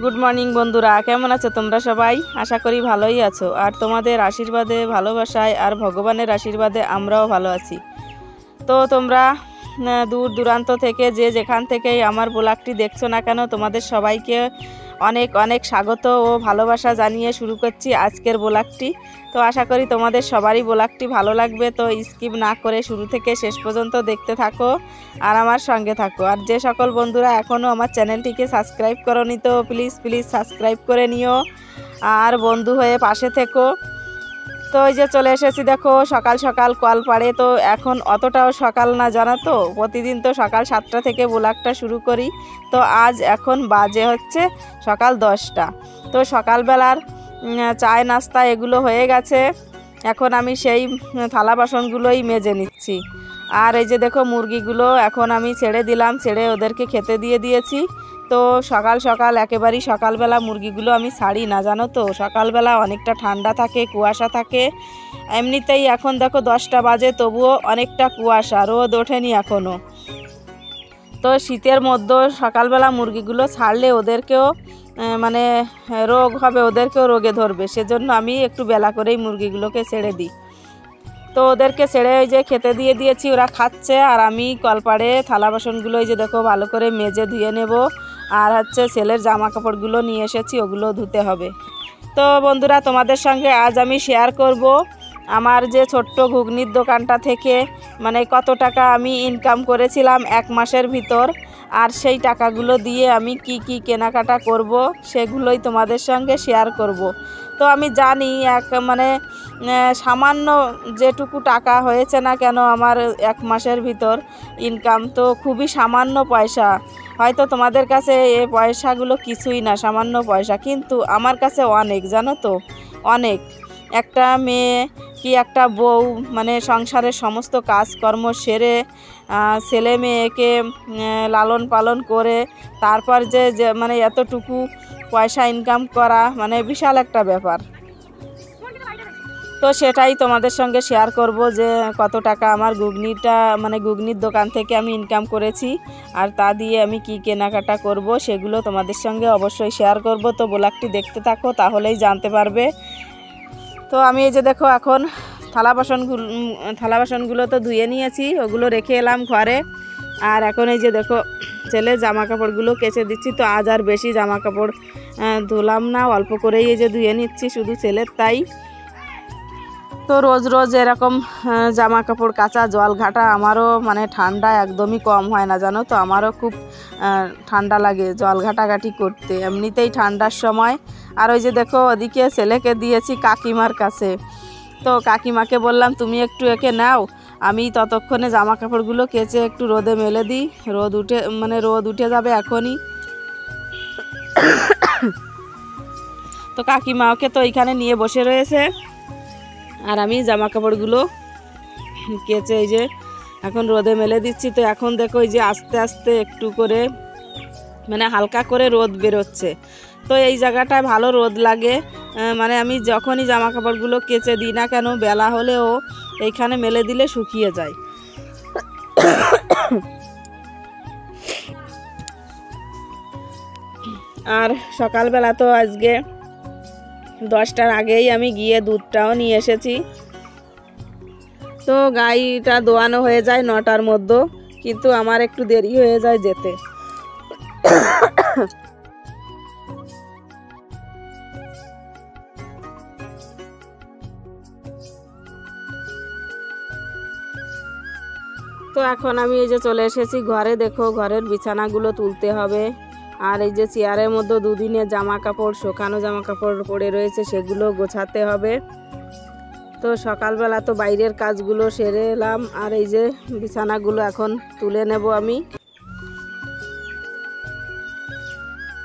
Good morning বন্ধুরা, কেমন আছো তোমরা সবাই? আশা করি ভালোই আছো। আর তোমাদের আশীর্বাদে, ভালোবাসায় আর ভগবানের আশীর্বাদে আমরাও ভালো আছি। তো তোমরা দূর দূরান্ত থেকে যে যেখান থেকেই আমার ব্লগটি দেখছো না কেন, তোমাদের সবাইকে অনেক অনেক স্বাগত ও ভালোবাসা জানিয়ে শুরু করছি আজকের ব্লগটি। তো আশা করি তোমাদের সবারই ব্লগটি ভালো লাগবে। তো স্কিপ না করে শুরু থেকে শেষ পর্যন্ত দেখতে থাকো আর আমার সঙ্গে থাকো। আর যে সকল বন্ধুরা এখনও আমার চ্যানেলটিকে সাবস্ক্রাইব করোনি, তো প্লিজ প্লিজ সাবস্ক্রাইব করে নিও আর বন্ধু হয়ে পাশে থেকো। তো এই যে চলে এসেছি, দেখো সকাল সকাল কলপাড়ে। তো এখন অতটাও সকাল না, জানো তো, প্রতিদিন তো সকাল 7টা থেকে ব্লগটা শুরু করি। তো আজ এখন বাজে হচ্ছে সকাল 10টা। তো সকালবেলার চায় নাস্তা এগুলো হয়ে গেছে। এখন আমি সেই থালা বাসনগুলোই মেজে নিচ্ছি। আর এই যে দেখো মুরগিগুলো এখন আমি ছেড়ে দিলাম, ছেড়ে ওদেরকে খেতে দিয়ে দিয়েছি। তো সকাল সকাল একেবারেই সকালবেলা মুরগিগুলো আমি ছাড়ি না, জানো তো। সকালবেলা অনেকটা ঠান্ডা থাকে, কুয়াশা থাকে। এমনিতেই এখন দেখো 10টা বাজে, তবুও অনেকটা কুয়াশা, রোদ ওঠেনি এখনও। তো শীতের মধ্যে সকালবেলা মুরগিগুলো ছাড়লে ওদেরকেও মানে রোগ হবে, ওদেরকেও রোগে ধরবে। সেজন্য আমি একটু বেলা করেই মুরগিগুলোকে ছেড়ে দিই। তো ওদেরকে ছেড়ে ওই যে খেতে দিয়ে দিয়েছি, ওরা খাচ্ছে। আর আমি কলপাড়ে থালা বাসনগুলো এই যে দেখো ভালো করে মেজে ধুয়ে নেব। আর হচ্ছে ছেলের জামা কাপড়গুলো নিয়ে এসেছি, ওগুলো ধুতে হবে। তো বন্ধুরা, তোমাদের সঙ্গে আজ আমি শেয়ার করব আমার যে ছোট্ট ঘুগনির দোকানটা থেকে মানে কত টাকা আমি ইনকাম করেছিলাম 1 মাসের ভিতর। আর সেই টাকাগুলো দিয়ে আমি কি কি কেনাকাটা করব সেগুলোই তোমাদের সঙ্গে শেয়ার করব। তো আমি জানি মানে সামান্য যেটুকু টাকা হয়েছে না কেন আমার 1 মাসের ভিতর ইনকাম, তো খুবই সামান্য পয়সা। হয়তো তোমাদের কাছে এই পয়সাগুলো কিছুই না, সামান্য পয়সা, কিন্তু আমার কাছে অনেক, জানো তো, অনেক। একটা মেয়ে কি একটা বউ মানে সংসারের সমস্ত কাজকর্ম সেরে ছেলে মেয়েকে লালন পালন করে তারপর যে মানে এতটুকু পয়সা ইনকাম করা মানে বিশাল একটা ব্যাপার। তো সেটাই তোমাদের সঙ্গে শেয়ার করব যে কত টাকা আমার ঘুগনির দোকান থেকে আমি ইনকাম করেছি আর তা দিয়ে আমি কি কেনাকাটা করব সেগুলো তোমাদের সঙ্গে অবশ্যই শেয়ার করব। তো ব্লগটি দেখতে থাকো, তাহলেই জানতে পারবে। তো আমি এই যে দেখো এখন থালা বাসনগুলো তো ধুয়ে নিয়েছি, ওগুলো রেখে এলাম ঘরে। আর এখন এই যে দেখো ছেলে জামা কাপড়গুলো কেচে দিচ্ছি। তো আজ আর বেশি জামা কাপড় ধুলাম না, অল্প করেই এই যে ধুয়ে নিচ্ছি শুধু ছেলের, তাই। তো রোজ রোজ এরকম জামা কাপড় কাচা, জল ঘাটা, আমারও মানে ঠান্ডা একদমই কম হয় না, জানো তো। আমারও খুব ঠান্ডা লাগে জল ঘাটাঘাটি করতে, এমনিতেই ঠান্ডার সময়। আর ওই যে দেখো ওদিকে ছেলেকে দিয়েছি কাকিমার কাছে। তো কাকিমাকে বললাম তুমি একটু একে নাও, আমি ততক্ষণে জামা কাপড়গুলো কেচে একটু রোদে মেলে দিই। রোদ উঠে যাবে এখনই। তো কাকিমা ওকে তো এইখানে নিয়ে বসে রয়েছে আর আমি জামা কাপড়গুলো কেচে এই যে এখন রোদে মেলে দিচ্ছি। তো এখন দেখো এই যে আস্তে আস্তে একটু করে মানে হালকা করে রোদ বেরোচ্ছে। তো এই জায়গাটায় ভালো রোদ লাগে, মানে আমি যখনই জামা কাপড়গুলো কেচে দিই না কেন বেলা হলেও এইখানে মেলে দিলে শুকিয়ে যায়। আর সকালবেলা তো আজকে 10টার আগেই আমি গিয়ে দুধটাও নিয়ে এসেছি। তো গাইটা দোয়ানো হয়ে যায় 9টার মধ্যে, কিন্তু আমার একটু দেরি হয়ে যায় যেতে। তো এখন আমি এই যে চলে এসেছি ঘরে। দেখো ঘরের বিছানাগুলো তুলতে হবে। আর এই যে চেয়ারের মধ্যে দুদিনের জামা কাপড়, শুকানো জামা কাপড় পড়ে রয়েছে, সেগুলো গোছাতে হবে। তো সকালবেলা তো বাইরের কাজগুলো সেরে এলাম, আর এই যে বিছানাগুলো এখন তুলে নেব আমি।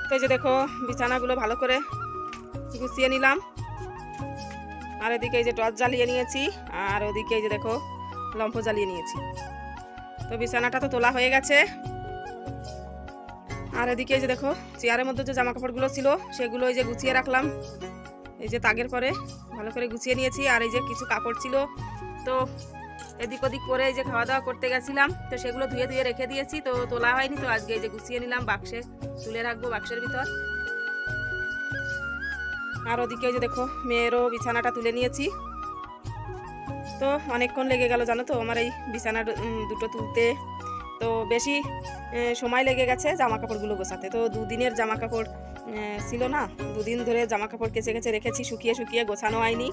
তো এই যে দেখো বিছানাগুলো ভালো করে গুছিয়ে নিলাম। আর এদিকে এই যে টর্চ জ্বালিয়ে নিয়েছি, আর ওদিকে এই যে দেখো লম্ফ জ্বালিয়ে নিয়েছি। তো বিছানাটা তো তোলা হয়ে গেছে। আর এদিকে এই যে দেখো চেয়ারের মধ্যে যে জামা কাপড়গুলো ছিল সেগুলো এই যে গুছিয়ে রাখলাম, এই যে তাগের করে ভালো করে গুছিয়ে নিয়েছি। আর এই যে কিছু কাপড় ছিল, তো এদিক ওদিক করে এই যে খাওয়া দাওয়া করতে গেছিলাম, তো সেগুলো ধুয়ে ধুয়ে রেখে দিয়েছি, তো তোলা হয়নি। তো আজকে এই যে গুছিয়ে নিলাম, বাক্সে তুলে রাখবো, বাক্সের ভিতর। আর ওদিকে যে দেখো মেয়েরও বিছানাটা তুলে নিয়েছি। তো অনেকক্ষণ লেগে গেল জানো তো আমার এই বিছানা দুটো তুলতে। তো বেশি সময় লেগে গেছে জামা কাপড়গুলো গোছাতে। তো দুদিনের জামা কাপড় ছিল না, দুদিন ধরে জামা কাপড় কেচে কেচে রেখেছি, শুকিয়ে শুকিয়ে গোছানো হয়নি।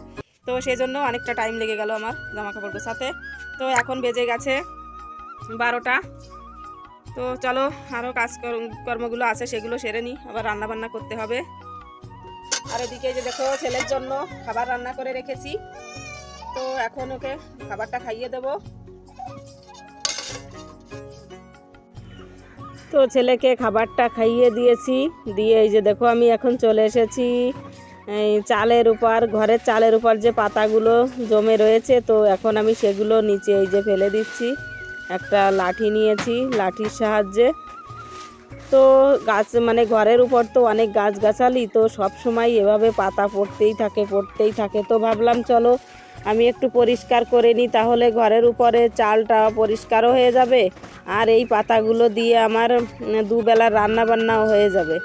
তো সেই জন্য অনেকটা টাইম লেগে গেল আমার জামা কাপড় গোছাতে। তো এখন বেজে গেছে 12টা। তো চলো আরও কর্মগুলো আছে সেগুলো সেরে নিই, আবার রান্না বান্না করতে হবে। আর এদিকে যে দেখো ছেলের জন্য খাবার রান্না করে রেখেছি। তো এখন ওকে খাবারটা খাইয়ে দেব। তো ছেলেকে খাবারটা খাইয়ে দিয়েছি, দিয়ে এই যে দেখো আমি এখন চলে এসেছি এই চালের উপর, ঘরের চালের উপর যে পাতাগুলো জমে রয়েছে। তো এখন আমি সেগুলো নিচে এই যে ফেলে দিচ্ছি। একটা লাঠি নিয়েছি, লাঠির সাহায্যে। তো গাছ মানে ঘরের উপর তো অনেক গাছগাছালি, তো সব সময় এভাবে পাতা পড়তেই থাকে। তো ভাবলাম চলো আমি একটু পরিষ্কার করে নিই, তাহলে ঘরের উপরে চালটা পরিষ্কারও হয়ে যাবে, আর এই পাতাগুলো দিয়ে আমার দুবেলার রান্না বান্নাও হয়ে যাবে।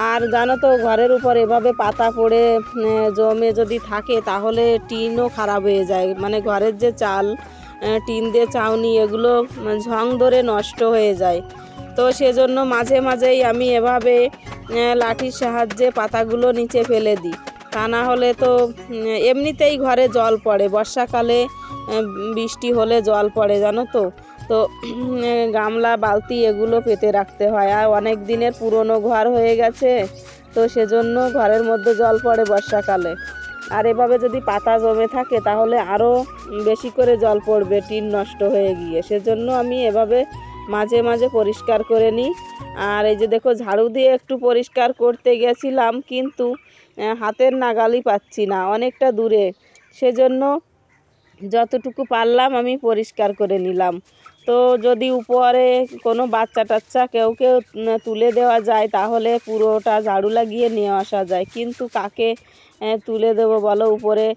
আর জানো তো ঘরের উপর এভাবে পাতা পড়ে জমে যদি থাকে তাহলে টিনও খারাপ হয়ে যায়, মানে ঘরের যে চাল টিন দিয়ে চাউনি এগুলো ঝং ধরে নষ্ট হয়ে যায়। তো সেজন্য মাঝে মাঝেই আমি এভাবে লাঠির সাহায্যে পাতাগুলো নিচে ফেলে দিই, তা না হলে তো এমনিতেই ঘরে জল পড়ে, বর্ষাকালে বৃষ্টি হলে জল পড়ে জানো তো। তো গামলা বালতি এগুলো পেতে রাখতে হয়, আর অনেক দিনের পুরনো ঘর হয়ে গেছে, তো সেজন্য ঘরের মধ্যে জল পড়ে বর্ষাকালে। আর এভাবে যদি পাতা জমে থাকে তাহলে আরও বেশি করে জল পড়বে টিন নষ্ট হয়ে গিয়ে, সেজন্য আমি এভাবে মাঝে মাঝে পরিষ্কার করে নিই। আর এই যে দেখো ঝাড়ু দিয়ে একটু পরিষ্কার করতে গেছিলাম, কিন্তু হাতের নাগালই পাচ্ছি না, অনেকটা দূরে, সেজন্য যতটুকু পারলাম আমি পরিষ্কার করে নিলাম। তো যদি উপরে কোনো বাচ্চা টাচ্চা কেউ তুলে দেওয়া যায় তাহলে পুরোটা ঝাড়ু লাগিয়ে নিয়ে আসা যায়, কিন্তু কাকে তুলে দেব বলো, উপরে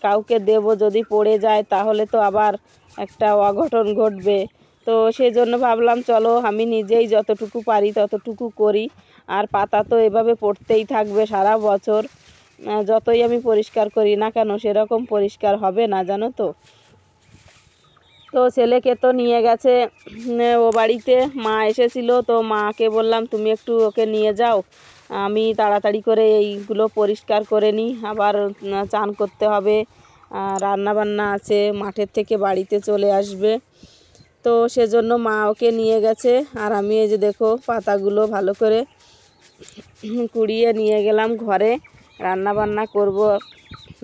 কাউকে দেব যদি পড়ে যায় তাহলে তো আবার একটা অঘটন ঘটবে। তো সেই জন্য ভাবলাম চলো আমি নিজেই যতটুকু পারি ততটুকু করি। আর পাতা তো এভাবে পড়তেই থাকবে সারা বছর, যতই আমি পরিষ্কার করি না কেন সেরকম পরিষ্কার হবে না জানো তো। তো ছেলেকে তো নিয়ে গেছে ও বাড়িতে, মা এসেছিল, তো মাকে বললাম তুমি একটু ওকে নিয়ে যাও, আমি তাড়াতাড়ি করে এইগুলো পরিষ্কার করে নিই, আবার চান করতে হবে, রান্না বান্না আছে, মাঠের থেকে বাড়িতে চলে আসবে। তো সেজন্য মা ওকে নিয়ে গেছে, আর আমি এই যে দেখো পাতাগুলো ভালো করে কুড়িয়ে নিয়ে গেলাম ঘরে, রান্না বান্না করব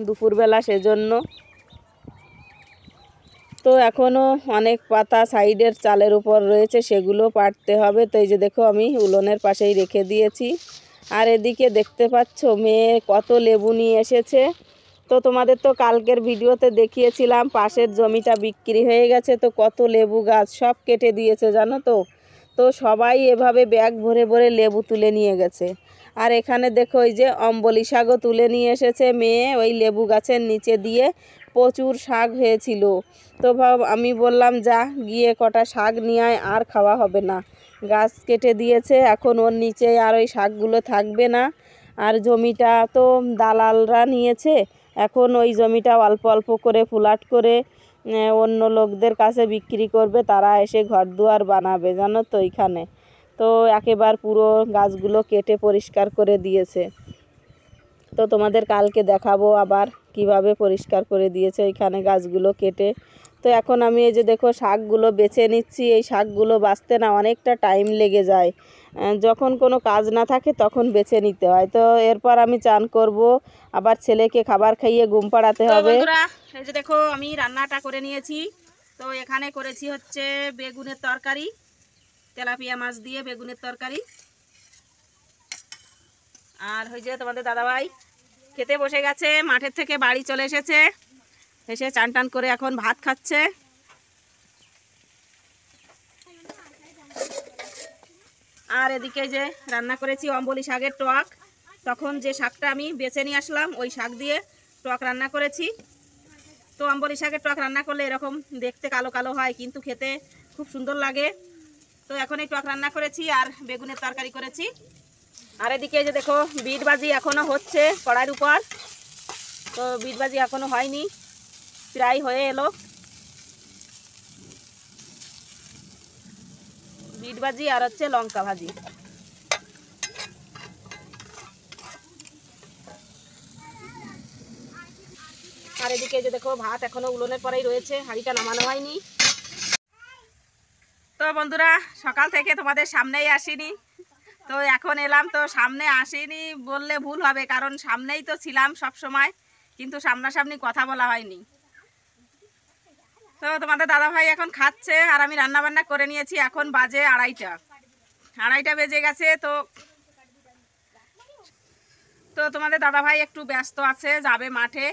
দুপুরবেলা সেজন্য। তো এখনও অনেক পাতা সাইডের চালের উপর রয়েছে, সেগুলো পাড়তে হবে। তো এই যে দেখো আমি উলোনের পাশেই রেখে দিয়েছি। আর এদিকে দেখতে পাচ্ছ মেয়ে কত লেবু নিয়ে এসেছে। তো তোমাদের তো কালকের ভিডিওতে দেখিয়েছিলাম পাশের জমিটা বিক্রি হয়ে গেছে, তো কত লেবু গাছ সব কেটে দিয়েছে জানো তো। তো সবাই এভাবে ব্যাগ ভরে ভরে লেবু তুলে নিয়ে গেছে। আর এখানে দেখো ওই যে অম্বলি শাকও তুলে নিয়ে এসেছে মেয়ে, ওই লেবু গাছের নিচে দিয়ে প্রচুর শাক হয়েছিল। তো আমি বললাম যা গিয়ে কটা শাক নিয়ে আয়, আর খাওয়া হবে না, গাছ কেটে দিয়েছে, এখন ওর নিচে আর ওই শাকগুলো থাকবে না। আর জমিটা তো দালালরা নিয়েছে, এখন ওই জমিটা অল্প অল্প করে ফ্ল্যাট করে অন্য লোকদের কাছে বিক্রি করবে, তারা এসে ঘর দুয়ার বানাবে জানো তো এইখানে। তো একেবারে পুরো গাছগুলো কেটে পরিষ্কার করে দিয়েছে। তো তোমাদের কালকে দেখাবো আবার কিভাবে পরিষ্কার করে দিয়েছে এইখানে গাছগুলো কেটে। তো এখন আমি এই যে দেখো শাকগুলো বেছে নিচ্ছি, এই শাকগুলো বাছতে না অনেকটা টাইম লেগে যায়, যখন কোনো কাজ না থাকে তখন বেছে নিতে হয়। তো এরপর আমি চান করব, আবার ছেলেকে খাবার খাইয়ে ঘুম পাড়াতে হবে। এই যে দেখো আমি রান্নাটা করে নিয়েছি। তো এখানে করেছি হচ্ছে বেগুনের তরকারি, তেলাপিয়া মাছ দিয়ে বেগুনের তরকারি। আর ওই যে তোমাদের দাদাভাই খেতে বসে গেছে, মাঠের থেকে বাড়ি চলে এসেছে, এসে চান টান করে এখন ভাত খাচ্ছে। আর এদিকে যে রান্না করেছি অম্বলি শাকের টক, তখন যে শাকটা আমি বেছে নিয়ে আসলাম ওই শাক দিয়ে টক রান্না করেছি। তো অম্বলি শাকের টক রান্না করলে এরকম দেখতে কালো কালো হয়, কিন্তু খেতে খুব সুন্দর লাগে। তো এখন এই টক রান্না করেছি আর বেগুনের তরকারি করেছি। আর এদিকে যে দেখো বিট ভাজি এখনো হচ্ছে কড়াইয়ের উপর। তো বিট ভাজি এখনো হয়নি, প্রায় হয়ে এলো। বিট ভাজি আর হচ্ছে লঙ্কা ভাজি। আর এদিকে যে দেখো ভাত এখনো উনুনের পরেই রয়েছে, হাঁড়িটা নামানো হয়নি। তো বন্ধুরা, সকাল থেকে তোমাদের সামনেই আসিনি, তো এখন এলাম। তো সামনে আসিনি বললে ভুল হবে, কারণ সামনেই তো ছিলাম সব সময়, কিন্তু সামনাসামনি কথা বলা হয়নি। তো তোমাদের দাদাভাই এখন খাচ্ছে আর আমি রান্না বান্না করে নিয়েছি। এখন বাজে আড়াইটা বেজে গেছে। তো তো তোমাদের দাদাভাই একটু ব্যস্ত আছে, যাবে মাঠে।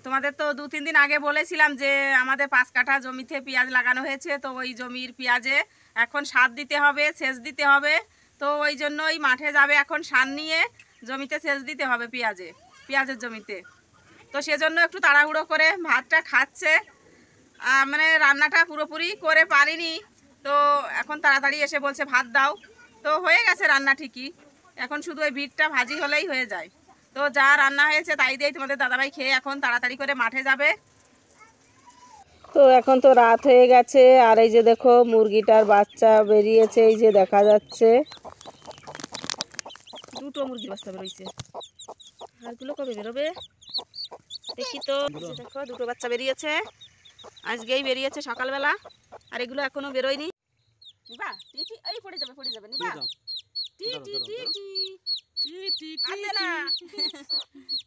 তোমাদের তো 2-3 দিন আগে বলেছিলাম যে আমাদের 5 কাঠা জমিতে পেঁয়াজ লাগানো হয়েছে, তো ওই জমির পেঁয়াজে এখন সার দিতে হবে, সেচ দিতে হবে। তো ওই জন্যই মাঠে যাবে এখন, সার নিয়ে জমিতে সেচ দিতে হবে পেঁয়াজের জমিতে। তো সেজন্য একটু তাড়াহুড়ো করে ভাতটা খাচ্ছে। মানে রান্নাটা পুরোপুরি করে পারিনি, তো এখন তাড়াতাড়ি এসে বলছে ভাত দাও। তো হয়ে গেছে রান্না ঠিকই, এখন শুধু ওই বিটটা ভাজি হলেই হয়ে যায়। তো যা রান্না হয়েছে তাই দিয়েই তোমাদের দাদাভাই খেয়ে এখন তাড়াতাড়ি করে মাঠে যাবে। তো এখন তো রাত হয়ে গেছে, আর এই যে দেখো মুরগিটার বাচ্চা বেরিয়েছে, এই যে দেখা যাচ্ছে। দুটো মুরগির বাচ্চা বেরোইছে, আরগুলো কবে বেরোবে দেখি। তো দেখো দুটো বাচ্চা বেরিয়েছে, আজকেই বেরিয়েছে সকালবেলা, আর এগুলো এখনো বেরোয়নি। নিবা টিটি, এই পড়ে যাবে নিবা। টিটি টিটি টিটি টিটি না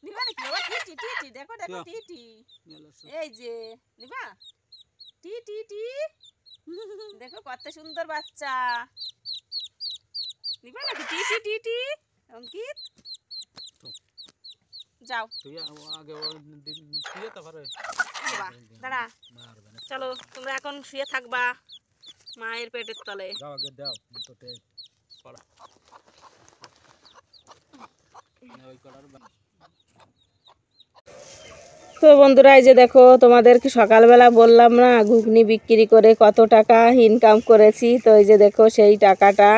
নিবা নাকি বাবা? টিটি টিটি দেখো দেখো টিটি, এই যে নিবা টিটি টি, দেখো কত সুন্দর বাচ্চা। নিবা নাকি টিটি টিটি? অঙ্কিত যাও দাঁড়া, চলো তোমরা এখন শুয়ে থাকবা মায়ের পেটের তলে। তো বন্ধুরা, এই যে দেখো তোমাদেরকে সকালবেলা বললাম না ঘুগনি বিক্রি করে কত টাকা ইনকাম করেছি। তো এই যে দেখো সেই টাকাটা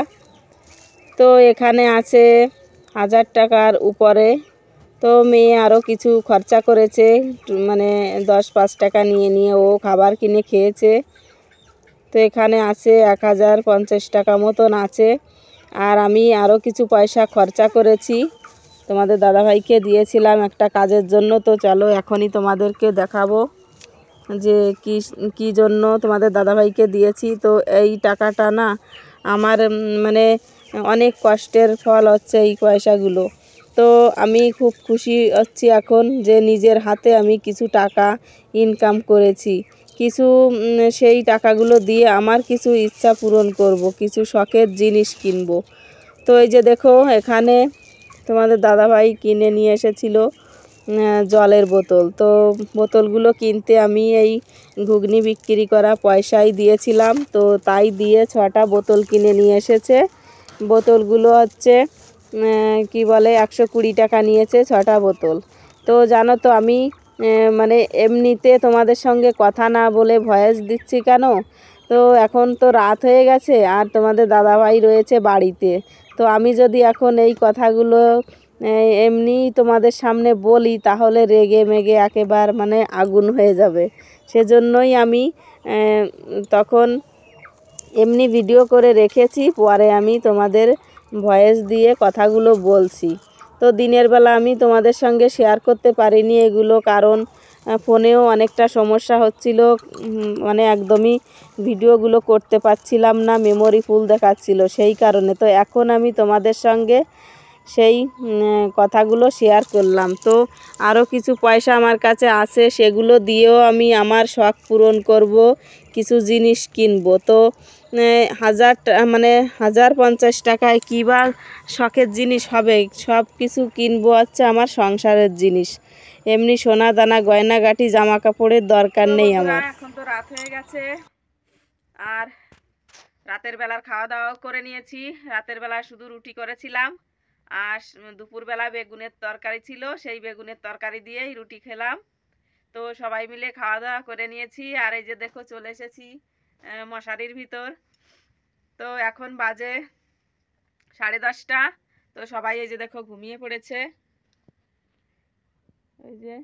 তো এখানে আছে 1000 টাকার উপরে। তো মেয়ে আরও কিছু খরচা করেছে, মানে 10-5 টাকা নিয়ে ও খাবার কিনে খেয়েছে। তো এখানে আছে 1050 টাকা মতন আছে। আর আমি আরও কিছু পয়সা খরচা করেছি, তোমাদের দাদাভাইকে দিয়েছিলাম একটা কাজের জন্য। তো চলো এখনই তোমাদেরকে দেখাবো যে কি জন্য তোমাদের দাদাভাইকে দিয়েছি। তো এই টাকাটা না আমার মানে অনেক কষ্টের ফল হচ্ছে এই পয়সাগুলো। তো আমি খুব খুশি হচ্ছি এখন যে নিজের হাতে আমি কিছু টাকা ইনকাম করেছি। কিছু সেই টাকাগুলো দিয়ে আমার কিছু ইচ্ছা পূরণ করব, কিছু শখের জিনিস কিনবো। তো এই যে দেখো এখানে তোমাদের দাদাভাই কিনে নিয়ে এসেছিল জলের বোতল। তো বোতলগুলো কিনতে আমি এই ঘুগনি বিক্রি করা পয়সাই দিয়েছিলাম। তো তাই দিয়ে 6টা বোতল কিনে নিয়ে এসেছে। বোতলগুলো হচ্ছে কি বলে 120 টাকা নিয়েছে 6টা বোতল। তো জানো তো আমি মানে এমনিতে তোমাদের সঙ্গে কথা না বলে ভয়েস দিচ্ছি কেন? তো এখন তো রাত হয়ে গেছে আর তোমাদের দাদাভাই রয়েছে বাড়িতে। তো আমি যদি এখন এই কথাগুলো এমনি তোমাদের সামনে বলি তাহলে রেগে মেগে একেবারে মানে আগুন হয়ে যাবে। সেজন্যই আমি তখন এমনি ভিডিও করে রেখেছি, পরে আমি তোমাদের ভয়েস দিয়ে কথাগুলো বলছি। তো দিনের বেলা আমি তোমাদের সঙ্গে শেয়ার করতে পারিনি এগুলো, কারণ ফোনেও অনেকটা সমস্যা হচ্ছিল, মানে একদমই ভিডিওগুলো করতে পারছিলাম না, মেমোরি ফুল দেখাচ্ছিল সেই কারণে। তো এখন আমি তোমাদের সঙ্গে সেই কথাগুলো শেয়ার করলাম। তো আরও কিছু পয়সা আমার কাছে আছে, সেগুলো দিয়েও আমি আমার শখ পূরণ করব, কিছু জিনিস কিনবো। তো 1050 টাকায় কী বা শখের জিনিস হবে? সব কিছু কিনবো হচ্ছে আমার সংসারের জিনিস, এমনি সোনা দানা গয়নাগাটি জামা কাপড়ের দরকার নেই আমার। এখন তো রাত হয়ে গেছে আর রাতের বেলার খাওয়া দাওয়া করে নিয়েছি। রাতের বেলা শুধু রুটি করেছিলাম, আর দুপুরবেলা বেগুনের তরকারি ছিল, সেই বেগুনের তরকারি দিয়েই রুটি খেলাম। তো সবাই মিলে খাওয়া দাওয়া করে নিয়েছি। আর এই যে দেখো চলে এসেছি মশারির ভিতর। তো এখন বাজে 10:30। তো সবাই এই যে দেখো ঘুমিয়ে পড়েছে। ওই যে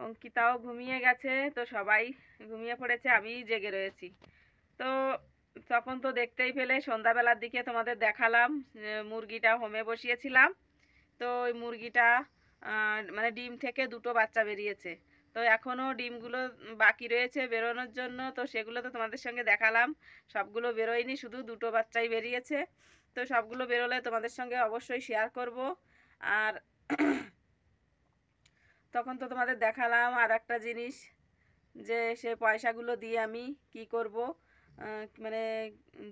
অঙ্কিতাও ঘুমিয়ে গেছে, তো সবাই ঘুমিয়ে পড়েছে, আমি জেগে রয়েছি। তো তখন তো দেখতেই পেলে সন্ধ্যাবেলার দিকে তোমাদের দেখালাম মুরগিটা হোমে বসিয়েছিলাম। তো ওই মুরগিটা মানে ডিম থেকে 2টো বাচ্চা বেরিয়েছে। তো এখনও ডিমগুলো বাকি রয়েছে বেরোনোর জন্য, তো সেগুলো তো তোমাদের সঙ্গে দেখালাম। সবগুলো বেরোয়নি, শুধু 2টো বাচ্চাই বেরিয়েছে। তো সবগুলো বেরোলে তোমাদের সঙ্গে অবশ্যই শেয়ার করব। আর তখন তো তোমাদের দেখালাম আর একটা জিনিস, যে সে পয়সাগুলো দিয়ে আমি কি করব, মানে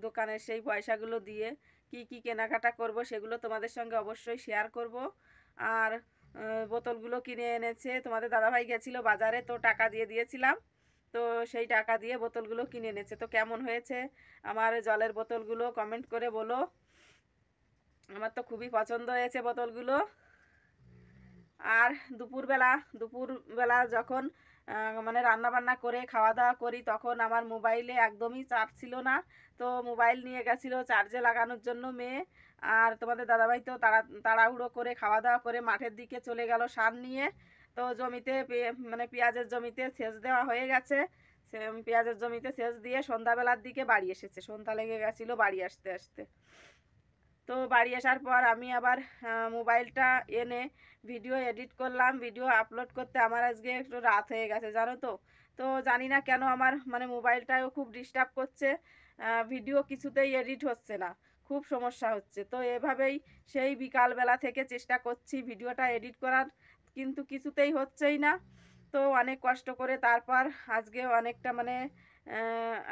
দোকানের সেই পয়সাগুলো দিয়ে কি কি কেনাকাটা করব সেগুলো তোমাদের সঙ্গে অবশ্যই শেয়ার করব। আর বোতলগুলো কিনে এনেছে তোমাদের দাদাভাই গেছিলো বাজারে, তো টাকা দিয়ে দিয়েছিলাম। তো সেই টাকা দিয়ে বোতলগুলো কিনে এনেছে। তো কেমন হয়েছে আমার জলের বোতলগুলো কমেন্ট করে বলো। আমার তো খুবই পছন্দ হয়েছে বোতলগুলো। আর দুপুরবেলা যখন মানে রান্নাবান্না করে খাওয়া দাওয়া করি, তখন আমার মোবাইলে একদমই চার্জ ছিল না। তো মোবাইল নিয়ে গেছিলো চার্জে লাগানোর জন্য মেয়ে। আর তোমাদের দাদাভাই তো তাড়াহুড়ো করে খাওয়া দাওয়া করে মাঠের দিকে চলে গেল সার নিয়ে। তো জমিতে মানে পেঁয়াজের জমিতে সেচ দেওয়া হয়ে গেছে। পেঁয়াজের জমিতে সেচ দিয়ে সন্ধ্যাবেলার দিকে বাড়ি এসেছে, সন্ধ্যা লেগে গেছিলো বাড়ি আসতে আসতে। তো বাড়ি আসার পর আমি আবার মোবাইলটা এনে ভিডিও এডিট করলাম। ভিডিও আপলোড করতে আমার আজকে একটু রাত হয়ে গেছে জানো তো। তো জানি না কেন আমার মানে মোবাইলটাও খুব ডিস্টার্ব করছে, ভিডিও কিছুতেই এডিট হচ্ছে না, খুব সমস্যা হচ্ছে। তো এভাবেই সেই বিকালবেলা থেকে চেষ্টা করছি ভিডিওটা এডিট করার, কিন্তু কিছুতেই হচ্ছেই না। তো অনেক কষ্ট করে তারপর আজকে অনেকটা মানে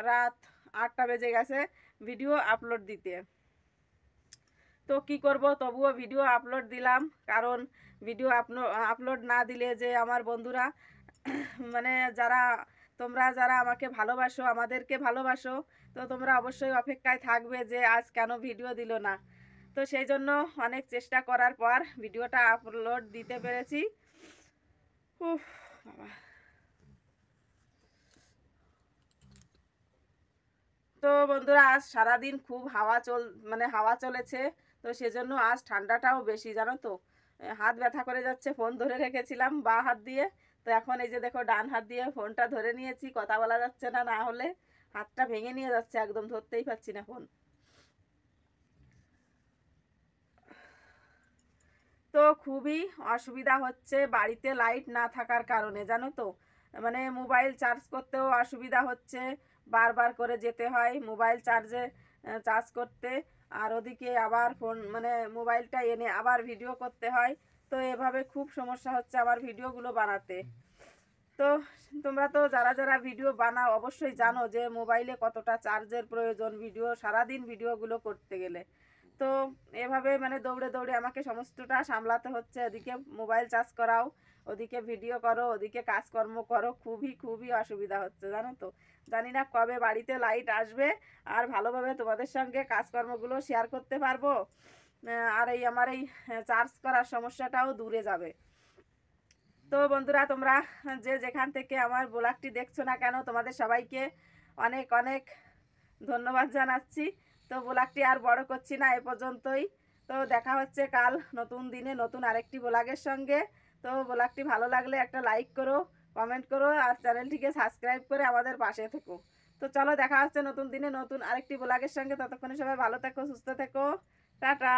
রাত 8টা বেজে গেছে ভিডিও আপলোড দিতে। তো কি করব, তবুও ভিডিও আপলোড দিলাম, কারণ ভিডিও আপলোড না দিলে যে আমার বন্ধুরা মানে যারা আমাকে ভালোবাসো, আমাদেরকে ভালোবাসো, তো তোমরা অবশ্যই অপেক্ষায় থাকবে যে আজ কেন ভিডিও দিল না। তো সেই জন্য অনেক চেষ্টা করার পর ভিডিওটা আপলোড দিতে পেরেছি। উফ বাবা। তো বন্ধুরা আজ সারাদিন খুব হাওয়া চলেছে। তো সেজন্য আজ ঠান্ডাটাও বেশি জানো তো। হাত ব্যথা করে যাচ্ছে, ফোন ধরে রেখেছিলাম বাঁ হাত দিয়ে। তো এখন এই যে দেখো ডান হাত দিয়ে ফোনটা ধরে নিয়েছি, কথা বলা যাচ্ছে না, না হলে হাতটা ভেঙে নিয়ে যাচ্ছে, একদম ধরতেই পারছি না ফোন। তো খুবই অসুবিধা হচ্ছে বাড়িতে লাইট না থাকার কারণে জানো তো। মানে মোবাইল চার্জ করতেও অসুবিধা হচ্ছে, বারবার করে যেতে হয় মোবাইল চার্জ করতে। আর ওদিকে আবার ফোন মানে মোবাইলটা এনে আবার ভিডিও করতে হয়। তো এভাবে খুব সমস্যা হচ্ছে আমার ভিডিওগুলো বানাতে। তো তোমরা তো যারা ভিডিও বানাও অবশ্যই জানো যে মোবাইলে কতটা চার্জের প্রয়োজন সারাদিন ভিডিওগুলো করতে গেলে। তো এভাবে মানে দৌড়ে দৌড়ে আমাকে সমস্তটা সামলাতে হচ্ছে, ওদিকে মোবাইল চার্জ করাও, ওদিকে ভিডিও করো, ওদিকে কাজকর্ম করো, খুবই খুবই অসুবিধা হচ্ছে জানো তো। জানি না কবে বাড়িতে লাইট আসবে আর ভালোভাবে তোমাদের সঙ্গে কাজকর্মগুলো শেয়ার করতে পারবো, আর আমার এই চার্জ করার সমস্যাটাও দূরে যাবে। তো বন্ধুরা তোমরা যে যেখান থেকে আমার ব্লগটি দেখছো না কেন, তোমাদের সবাইকে অনেক অনেক ধন্যবাদ জানাচ্ছি। তো ব্লগটি আর বড় করছি না, এ পর্যন্তই। তো দেখা হচ্ছে কাল নতুন দিনে নতুন আরেকটি ব্লগের সঙ্গে। তো ব্লগটি ভালো লাগলে একটা লাইক করো, কমেন্ট করো, আর চ্যানেলটিকে সাবস্ক্রাইব করে আমাদের পাশে থেকো। তো চলো দেখা হচ্ছে নতুন দিনে নতুন আরেকটি ব্লগের সঙ্গে। ততক্ষণে সবাই ভালো থেকো, সুস্থ থেকো, টাটা।